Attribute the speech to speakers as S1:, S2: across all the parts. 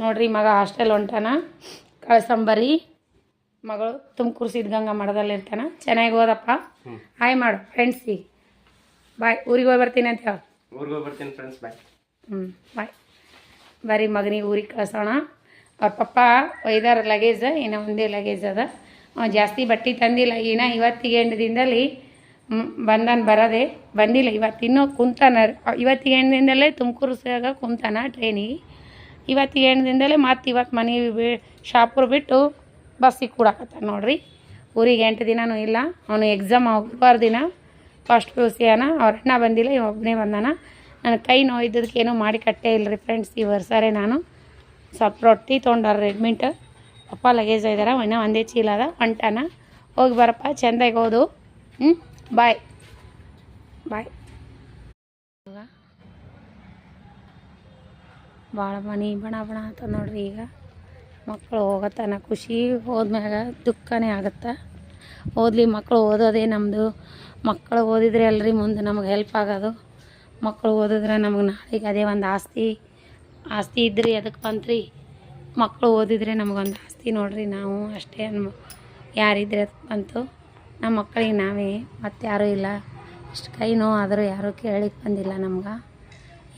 S1: ನೋಡ್ರಿ ಮಗ ಹಾಸ್ಟೆಲ್ ಹೊಂಟಾನ ಕಳ್ಸಂಬರಿ ಮಗಳು ತುಮಕೂರು ಸಿದ್ಧಗಂಗಾ ಮಠದಲ್ಲಿ ಇರ್ತಾನ ಚೆನ್ನಾಗಿ ಓದಪ್ಪ ಹಾಯ್ ಮಾಡು ಫ್ರೆಂಡ್ಸಿಗೆ ಬಾಯ್ ಊರಿಗೆ ಹೋಗಿ ಬರ್ತೀನಿ ಅಂತ ಹೇಳಿ
S2: ಊರಿಗೆ ಹೋಗಿ ಬರ್ತೀನಿ ಫ್ರೆಂಡ್ಸ್ ಬಾಯ್
S1: ಬಾಯ್ ಬರೀ ಮಗನಿಗೆ ಊರಿಗೆ ಕಳ್ಸೋಣ ಅವ್ರ ಪಪ್ಪ ಒಯ್ದಾರ ಲಗೇಜ್ ಇನ್ನೂ ಒಂದೇ ಲಗೇಜ್ ಅದ ಜಾಸ್ತಿ ಬಟ್ಟೆ ತಂದಿಲ್ಲ ಏನೋ ಇವತ್ತಿಗೆ ಎಂಟದಿಂದಲೇ ಬರೋದೇ ಬಂದಿಲ್ಲ ಇವತ್ತು ಇನ್ನೂ ಕುಂತಾನ ಇವತ್ತಿಗೆ ಎಂಟದಿಂದಲೇ ತುಮಕೂರು ಸಾಗ ಕುಂತಾನ ಟ್ರೈನಿಗೆ ಇವತ್ತಿಗೆ ಎಂಟದಿಂದಲೇ ಮತ್ತು ಇವತ್ತು ಮನೆ ಶಾಪುರ್ ಬಿಟ್ಟು ಬಸ್ಸಿಗೆ ಕೂಡಾಕತ್ತಾನ ನೋಡ್ರಿ ಊರಿಗೆ 8 ದಿನವೂ ಇಲ್ಲ ಅವನು ಎಕ್ಸಾಮ್ ಗುರುವಾರ ದಿನ ಫಸ್ಟ್ PUC ಅವ್ರ ಅಣ್ಣ ಬಂದಿಲ್ಲ ಇವ ಒಬ್ಬನೇ ಬಂದಾನ ನನ್ನ ಕೈ ನೋಯ್ದದಕ್ಕೆ ಏನೂ ಮಾಡಿ ಕಟ್ಟೇ ಇಲ್ಲ ರೀ ಫ್ರೆಂಡ್ಸ್ ಈ ವರ್ಷರೇ ನಾನು ಸ್ವಲ್ಪ ರೊಟ್ಟಿ ತೊಗೊಂಡಾರ ರೆಡ್ಮಿಂಟ್ ಪಪ್ಪ ಲಗೇಜ್ ಇದ್ದಾರೆ ಇನ್ನೂ ಒಂದೇ ಚೀಲ ಅದ ಹೊಂಟಾನ ಹೋಗಿ ಬರಪ್ಪ ಚೆಂದಾಗಿ ಓದು ಬಾಯ್ ಬಾಯ್ ಭಾಳ ಮನೆ ಬಣ ಅಂತ ನೋಡ್ರಿ ಈಗ ಮಕ್ಕಳು ಹೋಗತ್ತಾನ ಖುಷಿ ಹೋದ್ಮ್ಯಾಗ ದುಃಖನೇ ಆಗುತ್ತೆ ಓದಲಿ ಮಕ್ಕಳು ಓದೋದೇ ನಮ್ಮದು ಮಕ್ಕಳು ಓದಿದ್ರೆ ಅಲ್ರಿ ಮುಂದೆ ನಮಗೆ ಹೆಲ್ಪ್ ಆಗೋದು ಮಕ್ಕಳು ಓದಿದ್ರೆ ನಮಗೆ ನಾಳೆಗೆ ಅದೇ ಒಂದು ಆಸ್ತಿ ಇದ್ರಿ ಅದಕ್ಕೆ ಬಂತ್ರಿ ಮಕ್ಕಳು ಓದಿದ್ರೆ ನಮಗೊಂದು ಆಸ್ತಿ ನೋಡ್ರಿ ನಾವು ಅಷ್ಟೇ ಯಾರಿದ್ರೆ ಅದಕ್ಕೆ ಬಂತು ನಮ್ಮ ಮಕ್ಕಳಿಗೆ ನಾವೇ ಮತ್ತು ಯಾರೂ ಇಲ್ಲ ಅಷ್ಟು ಕೈ ನೋವು ಆದರೂ ಯಾರೂ ಕೇಳಿಕ್ಕೆ ಬಂದಿಲ್ಲ ನಮ್ಗೆ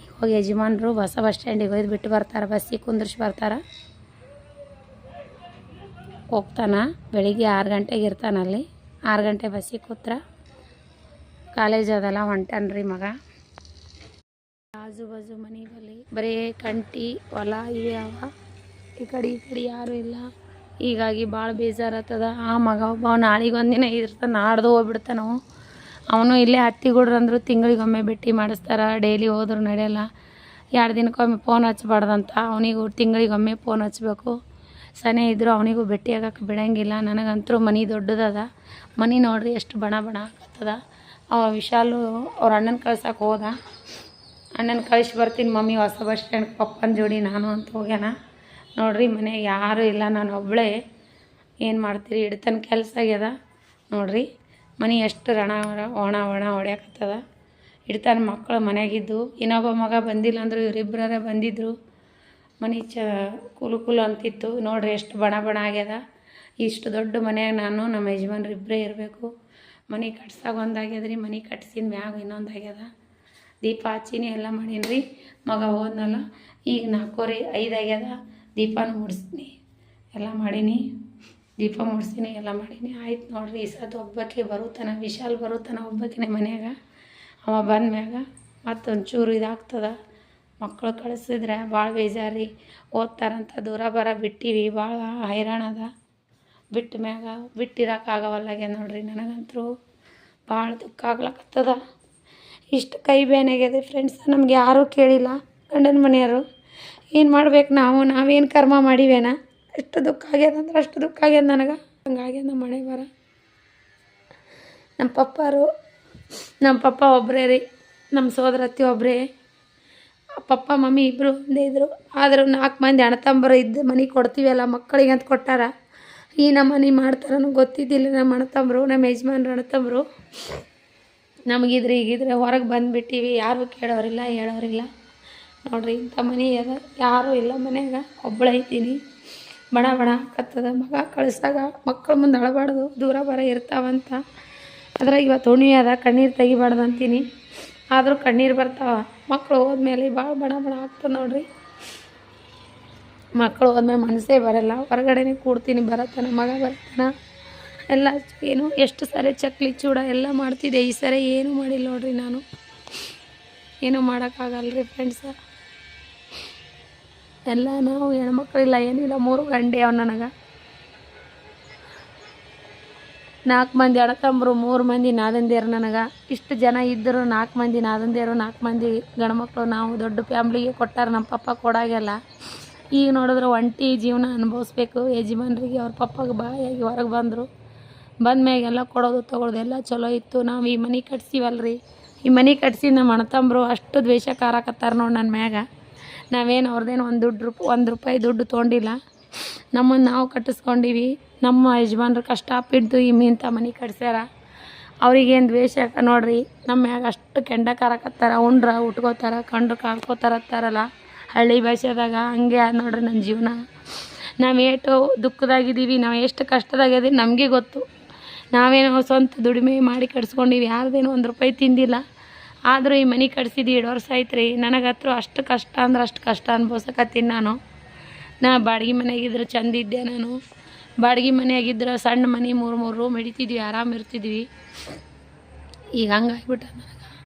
S1: ಈಗ ಹೋಗಿ ಯಜಮಾನ್ರು ಹೊಸ ಬಸ್ ಸ್ಟ್ಯಾಂಡಿಗೆ ಒಯ್ದು ಬಿಟ್ಟು ಬರ್ತಾರೆ ಬಸ್ಸಿಗೆ ಕುಂದ್ರಿಸಿ ಬರ್ತಾರೆ ಹೋಗ್ತಾನ ಬೆಳಿಗ್ಗೆ 6 ಗಂಟೆಗೆ ಇರ್ತಾನಲ್ಲಿ 6 ಗಂಟೆ ಬಸ್ಸಿಗೆ ಕೂತ್ರ ಕಾಲೇಜ್ ಅದೆಲ್ಲ ಹೊಂಟಾನ್ರಿ ಮಗ ಆಜು ಬಾಜು ಮನೆ ಬರೀ ಕಂಟಿ ಹೊಲ ಇವೆ ಅವ ಈ ಕಡೆ ಯಾರೂ ಇಲ್ಲ ಹೀಗಾಗಿ ಭಾಳ ಬೇಜಾರಾಗ್ತದ ಆ ಮಗ ಒಬ್ಬ ನಾಳೆಗೆ ಒಂದಿನ ಇರ್ತಾನೆ ನಾಡ್ದು ಹೋಗ್ಬಿಡ್ತಾನೆ ಅವನು ಇಲ್ಲೇ ಹತ್ತಿಗುಡ್ರಂದ್ರು ತಿಂಗಳಿಗೊಮ್ಮೆ ಭೇಟಿ ಮಾಡಿಸ್ತಾರೆ ಡೈಲಿ ಹೋದ್ರು ನಡೆಯಲ್ಲ 2 ದಿನಕ್ಕೊಮ್ಮೆ ಫೋನ್ ಹಚ್ಬಾರ್ದಂತ ಅವನಿಗೂ ತಿಂಗಳಿಗೊಮ್ಮೆ ಫೋನ್ ಹಚ್ಬೇಕು ಸನೇ ಇದ್ದರೂ ಅವನಿಗೂ ಭೇಟಿ ಆಗೋಕ್ಕೆ ಬಿಡೋಂಗಿಲ್ಲ ನನಗಂತೂ ಮನೆ ದೊಡ್ಡದದ ಮನೆ ನೋಡ್ರಿ ಎಷ್ಟು ಬಣ ಆಗ್ತದ ಅವ ವಿಶಾಲು ಅವ್ರ ಅಣ್ಣನ ಕಳ್ಸಕ್ಕೆ ಹೋದ ಅಣ್ಣನ ಕಳಿಸಿ ಬರ್ತೀನಿ ಮಮ್ಮಿ ಹೊಸ ಬಸ್ ಸ್ಟ್ಯಾಂಡ್ ಪಪ್ಪನ ಜೋಡಿ ನಾನು ಅಂತ ಹೋಗ್ಯಾನ ನೋಡ್ರಿ ಮನೆಗೆ ಯಾರೂ ಇಲ್ಲ ನಾನು ಒಬ್ಬಳೇ ಏನು ಮಾಡ್ತೀರಿ ಹಿಡ್ತನ ಕೆಲಸ ಆಗ್ಯದ ನೋಡ್ರಿ ಮನೆ ಎಷ್ಟು ಒಣ ಹೊಡ್ಯಾಕತ್ತದ ಹಿಡ್ತಾನ ಮಕ್ಕಳು ಮನೆಯಾಗಿದ್ದು ಇನ್ನೊಬ್ಬ ಮಗ ಬಂದಿಲ್ಲ ಅಂದರು ಇವರಿಬ್ಬರೇ ಬಂದಿದ್ದರು ಮನೆ ಕೂಲು ಅಂತಿತ್ತು ನೋಡ್ರಿ ಎಷ್ಟು ಬಣ ಆಗ್ಯದ ಇಷ್ಟು ದೊಡ್ಡ ಮನೆಯಾಗ ನಾನು ನಮ್ಮ ಯಜಮಾನ್ರು ಇಬ್ಬರೇ ಇರಬೇಕು ಮನೆ ಕಟ್ಸಾಗ ಒಂದಾಗ್ಯದ್ರಿ ಮನೆ ಕಟ್ಸಿದ ಮ್ಯಾಗ ಇನ್ನೊಂದಾಗ್ಯದ ದೀಪ ಹಚ್ಚಿನಿ ಎಲ್ಲ ಮಾಡೀನಿ ರೀ ಮಗ ಹೋದ್ನಲ್ಲ ಈಗ 4:45 ಆಗ್ಯದ ದೀಪನೂ ಮುಡಿಸ್ತೀನಿ ಎಲ್ಲ ಮಾಡೀನಿ ದೀಪ ಮುಡಿಸ್ತೀನಿ ಎಲ್ಲ ಮಾಡೀನಿ ಆಯ್ತು ನೋಡ್ರಿ ಈ ಸತ್ತು ಒಬ್ಬಕ್ಕೆ ಬರುತ್ತಾನ ವಿಶಾಲ್ ಬರುತ್ತಾನ ಒಬ್ಬಕಿನೇ ಮನ್ಯಾಗ ಅವ ಬಂದ ಮ್ಯಾಗ ಮತ್ತೊಂಚೂರು ಇದಾಗ್ತದ ಮಕ್ಕಳು ಕಳಿಸಿದ್ರೆ ಭಾಳ ಬೇಜಾರಿ ಓದ್ತಾರಂತ ದೂರ ಬಿಟ್ಟಿವಿ ಭಾಳ ಹೈರಾಣದ ಬಿಟ್ಟ ಮ್ಯಾಗ ಬಿಟ್ಟಿರೋಕ್ಕಾಗವಲ್ಲಾಗೆ ನೋಡ್ರಿ ನನಗಂತೂ ಭಾಳ ದುಃಖ ಆಗ್ಲಕ್ಕತ್ತದ ಇಷ್ಟು ಕೈ ಬೇನಾಗ್ಯದೆ ಫ್ರೆಂಡ್ಸ್ ನಮ್ಗೆ ಯಾರೂ ಕೇಳಿಲ್ಲ ಗಂಡನ ಮನೆಯವರು ಏನು ಮಾಡ್ಬೇಕು ನಾವೇನು ಕರ್ಮ ಮಾಡಿವೇನ ಎಷ್ಟು ದುಃಖ ಆಗ್ಯದಂದ್ರೆ ಅಷ್ಟು ದುಃಖ ಆಗ್ಯದ ನನಗೆ ಹಂಗಾಗ್ಯದ ನಮ್ಮ ಮನೆ ಬರ ನಮ್ಮ ಪಪ್ಪ ಒಬ್ಬರೇ ರೀ ನಮ್ಮ ಸೋದರತ್ತಿ ಒಬ್ಬರೇ ಪಪ್ಪ ಮಮ್ಮಿ ಇಬ್ಬರು ಒಂದೇ ಇದ್ದರು ಆದರೂ 4 ಮಂದಿ ಅಣ್ಣತಂಬರು ಇದ್ದು ಮನೆ ಕೊಡ್ತೀವಲ್ಲ ಮಕ್ಕಳಿಗೆ ಅಂತ ಕೊಟ್ಟಾರ ಈ ನಮ್ಮ ಮನೆ ಮಾಡ್ತಾರನೂ ಗೊತ್ತಿದ್ದಿಲ್ಲ ನಮ್ಮ ಅಣ್ಣತಂಬರು ನಮ್ಮ ಯಜಮಾನ್ರು ಅಣ್ಣತಂಬರು ನಮಗಿದ್ರೆ ಈಗಿದ್ರೆ ಹೊರಗೆ ಬಂದುಬಿಟ್ಟಿವಿ ಯಾರೂ ಕೇಳೋರಿಲ್ಲ ಹೇಳೋರಿಲ್ಲ ನೋಡ್ರಿ ಇಂಥ ಮನೆ ಅದ ಯಾರೂ ಇಲ್ಲ ಮನ್ಯಾಗ ಒಬ್ಬಳೇ ಇದ್ದೀನಿ ಬಣ ಕತ್ತದ ಮಗ ಕಳಿಸಾಗ ಮಕ್ಕಳ ಮುಂದೆ ಅಳಬಾರ್ದು ದೂರ ಇರ್ತಾವಂತ ಅದ್ರಾಗ ಇವತ್ತು ಹುಣ್ಣಿಮೆ ಅದ ಕಣ್ಣೀರು ತೆಗಿಬಾರ್ದು ಅಂತೀನಿ ಆದರೂ ಕಣ್ಣೀರು ಬರ್ತಾವ ಮಕ್ಕಳು ಹೋದ್ಮೇಲೆ ಭಾಳ ಬಣ ಆಗ್ತದೆ ನೋಡ್ರಿ ಮಕ್ಕಳು ಹೋದ್ಮೇಲೆ ಮನಸ್ಸೇ ಬರಲ್ಲ ಹೊರಗಡೆನೇ ಕೂಡ್ತೀನಿ ಬರತ್ತಾನ ಮಗ ಬರ್ತಾನ ಎಲ್ಲ ಏನು ಎಷ್ಟು ಸಾರಿ ಚಕ್ಲಿ ಚೂಡ ಎಲ್ಲ ಮಾಡ್ತಿದ್ದೆ ಈ ಸರಿ ಏನೂ ಮಾಡಿಲ್ಲ ನೋಡ್ರಿ ನಾನು ಏನೂ ಮಾಡೋಕ್ಕಾಗಲ್ರಿ ಫ್ರೆಂಡ್ಸ ಎಲ್ಲ ನಾವು ಹೆಣ್ಮಕ್ಳಿಲ್ಲ ಏನಿಲ್ಲ 3 ಗಂಟೆ ಅವ ನನಗೆ 4 ಮಂದಿ ಅಣ್ಣತಂಬರು 3 ಮಂದಿ ನಾದಂದಿಯರು ನನಗೆ ಇಷ್ಟು ಜನ ಇದ್ದರು 4 ಮಂದಿ ನಾದಂದಿಯರು 4 ಮಂದಿ ಗಂಡ್ಮಕ್ಳು ನಾವು ದೊಡ್ಡ ಫ್ಯಾಮ್ಲಿಗೆ ಕೊಟ್ಟಾರ ನಮ್ಮ ಪಪ್ಪ ಕೊಡಾಗೆಲ್ಲ ಈಗ ನೋಡಿದ್ರೆ ಒಂಟಿ ಜೀವನ ಅನುಭವಿಸ್ಬೇಕು ಯಜಮಾನ್ರಿಗೆ ಅವ್ರ ಪಪ್ಪಗೆ ಬಾಯಾಗಿ ಹೊರಗೆ ಬಂದ ಮ್ಯಾಗೆಲ್ಲ ಕೊಡೋದು ತೊಗೊಳೋದು ಎಲ್ಲ ಚಲೋ ಇತ್ತು ನಾವು ಈ ಮನೆ ಕಟ್ಸಿವಲ್ರಿ ಈ ಮನೆ ಕಟ್ಸಿ ನಮ್ಮ ಅಣ್ಣತಂಬರು ಅಷ್ಟು ದ್ವೇಷ ಕಾರಕತ್ತಾರ ನೋಡಿ ನನ್ನ ಮ್ಯಾಗ ನಾವೇನು ಅವ್ರದ್ದೇನು ಒಂದು ರೂಪಾಯಿ ದುಡ್ಡು ತೊಗೊಂಡಿಲ್ಲ ನಮ್ಮನ್ನು ನಾವು ಕಟ್ಟಿಸ್ಕೊಂಡಿವಿ ನಮ್ಮ ಯಜಮಾನ್ರು ಕಷ್ಟಪಟ್ಟು ಇಂಥ ಮನೆ ಕಟ್ಸ್ಯಾರ ಅವ್ರಿಗೇನು ದ್ವೇಷ ನೋಡ್ರಿ ನಮ್ಮ ಮ್ಯಾಗ ಅಷ್ಟು ಕೆಂಡ ಕಾರಕತ್ತಾರ ಉಂಡ್ರ ಉಟ್ಕೋತಾರ ಕಂಡ್ರು ಕಾಡ್ಕೋತಾರತ್ತಾರಲ್ಲ ಹಳ್ಳಿ ಭಾಷೆದಾಗ ಹಂಗೆ ನೋಡ್ರಿ ನನ್ನ ಜೀವನ. ನಾವು ಏಟು ದುಃಖದಾಗಿದ್ದೀವಿ, ನಾವು ಎಷ್ಟು ಕಷ್ಟದಾಗಿದ್ದೀವಿ ನಮಗೆ ಗೊತ್ತು. ನಾವೇನೋ ಸ್ವಂತ ದುಡಿಮೆ ಮಾಡಿ ಕಟ್ಸ್ಕೊಂಡಿವಿ, ಯಾರ್ದೇನೋ ₹1 ತಿಂದಿಲ್ಲ. ಆದರೂ ಈ ಮನೆ ಕಟ್ಸಿದ್ದು 2 ವರ್ಷ ಆಯ್ತು ರೀ. ನನಗತ್ರ ಅಷ್ಟು ಕಷ್ಟ ಅಂದ್ರೆ ಅಷ್ಟು ಕಷ್ಟ ಅನ್ಭವಿಸಕತ್ತೀನಿ ನಾ ಬಾಡಿಗೆ ಮನೆಯಾಗಿದ್ರೆ ಚಂದ ಇದ್ದೆ. ನಾನು ಬಾಡಿಗೆ ಮನೆಯಾಗಿದ್ರೆ ಸಣ್ಣ ಮನೆ 3 ರೂಮ್ ಹಿಡಿತಿದ್ವಿ, ಆರಾಮ ಇರ್ತಿದ್ವಿ. ಈಗ ಹಂಗಾಗ್ಬಿಟ್ಟ ನನಗೆ.